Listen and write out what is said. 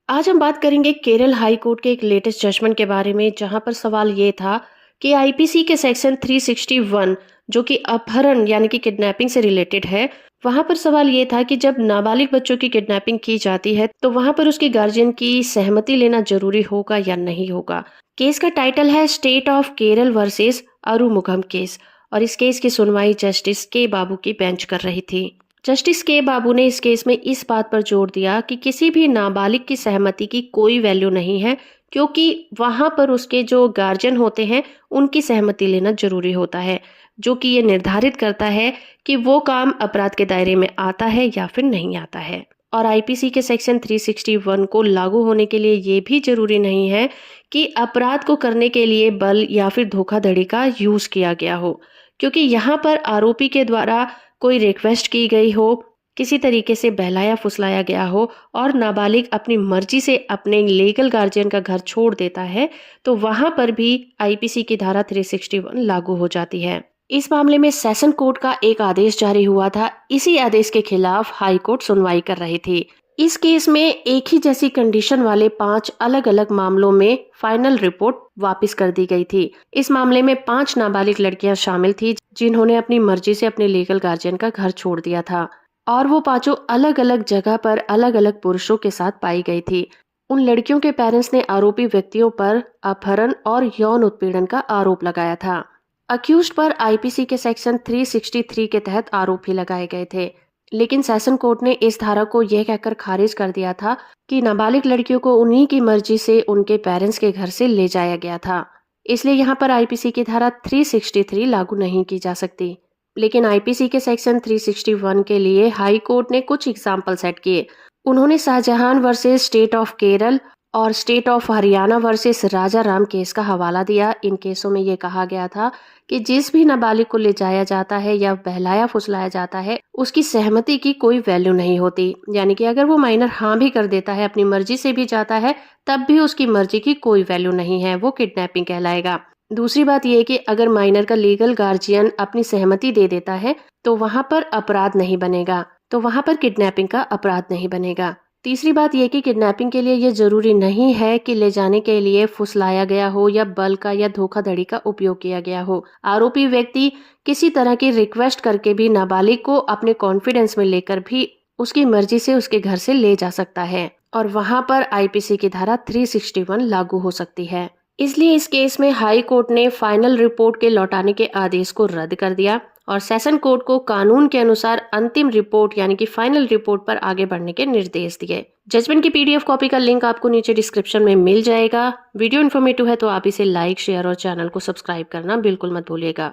आज हम बात करेंगे केरल हाई कोर्ट के एक लेटेस्ट जजमेंट के बारे में, जहां पर सवाल ये था कि आईपीसी के सेक्शन 361 जो कि अपहरण यानी कि किडनैपिंग से रिलेटेड है। वहां पर सवाल ये था कि जब नाबालिग बच्चों की किडनैपिंग की जाती है तो वहां पर उसके गार्जियन की सहमति लेना जरूरी होगा या नहीं होगा। केस का टाइटल है state of Kerala versus Arumugam case, और इस केस की सुनवाई जस्टिस के बाबू की बेंच कर रही थी। जस्टिस के बाबू ने इस केस में इस बात पर जोर दिया कि किसी भी नाबालिग की सहमति की कोई वैल्यू नहीं है, क्योंकि वहां पर उसके जो गार्जियन होते हैं उनकी सहमति लेना जरूरी होता है, जो कि ये निर्धारित करता है कि वो काम अपराध के दायरे में आता है या फिर नहीं आता है। और आईपीसी के सेक्शन 361 को लागू होने के लिए ये भी जरूरी नहीं है कि अपराध को करने के लिए बल या फिर धोखाधड़ी का यूज किया गया हो, क्योंकि यहाँ पर आरोपी के द्वारा कोई रिक्वेस्ट की गई हो, किसी तरीके से बहलाया फुसलाया गया हो और नाबालिग अपनी मर्जी से अपने लीगल गार्जियन का घर छोड़ देता है, तो वहां पर भी आईपीसी की धारा 361 लागू हो जाती है। इस मामले में सेशन कोर्ट का एक आदेश जारी हुआ था। इसी आदेश के खिलाफ हाई कोर्ट सुनवाई कर रही थी। इस केस में एक ही जैसी कंडीशन वाले 5 अलग अलग मामलों में फाइनल रिपोर्ट वापस कर दी गई थी। इस मामले में 5 नाबालिग लड़कियां शामिल थी जिन्होंने अपनी मर्जी से अपने लीगल गार्जियन का घर छोड़ दिया था, और वो पांचों अलग अलग जगह पर अलग अलग पुरुषों के साथ पाई गई थी। उन लड़कियों के पेरेंट्स ने आरोपी व्यक्तियों पर अपहरण और यौन उत्पीड़न का आरोप लगाया था। अक्यूज्ड पर आईपीसी के सेक्शन 363 के तहत आरोप भी लगाए गए थे, लेकिन सेशन कोर्ट ने इस धारा को यह कहकर खारिज कर दिया था कि नाबालिग लड़कियों को उन्हीं की मर्जी से उनके पेरेंट्स के घर से ले जाया गया था, इसलिए यहाँ पर आईपीसी की धारा 363 लागू नहीं की जा सकती। लेकिन आईपीसी के सेक्शन 361 के लिए हाई कोर्ट ने कुछ एग्जाम्पल सेट किए। उन्होंने Shahjahan versus state of Kerala और state of Haryana versus Raja Ram case का हवाला दिया। इन केसों में ये कहा गया था कि जिस भी नाबालिग को ले जाया जाता है या बहलाया फुसलाया जाता है, उसकी सहमति की कोई वैल्यू नहीं होती। यानी कि अगर वो माइनर हाँ भी कर देता है, अपनी मर्जी से भी जाता है, तब भी उसकी मर्जी की कोई वैल्यू नहीं है, वो किडनैपिंग कहलाएगा। दूसरी बात यह कि अगर माइनर का लीगल गार्जियन अपनी सहमति दे देता है तो वहां पर अपराध नहीं बनेगा, तो वहां पर किडनैपिंग का अपराध नहीं बनेगा। तीसरी बात यह कि किडनैपिंग के लिए ये जरूरी नहीं है कि ले जाने के लिए फुसलाया गया हो या बल का या धोखाधड़ी का उपयोग किया गया हो। आरोपी व्यक्ति किसी तरह की रिक्वेस्ट करके भी नाबालिग को अपने कॉन्फिडेंस में लेकर भी उसकी मर्जी से उसके घर से ले जा सकता है, और वहां पर आईपीसी की धारा 361 लागू हो सकती है। इसलिए इस केस में हाई कोर्ट ने फाइनल रिपोर्ट के लौटाने के आदेश को रद्द कर दिया और सेशन कोर्ट को कानून के अनुसार अंतिम रिपोर्ट यानी कि फाइनल रिपोर्ट पर आगे बढ़ने के निर्देश दिए। जजमेंट की पीडीएफ कॉपी का लिंक आपको नीचे डिस्क्रिप्शन में मिल जाएगा। वीडियो इन्फॉर्मेटिव है तो आप इसे लाइक, शेयर और चैनल को सब्सक्राइब करना बिल्कुल मत भूलिएगा।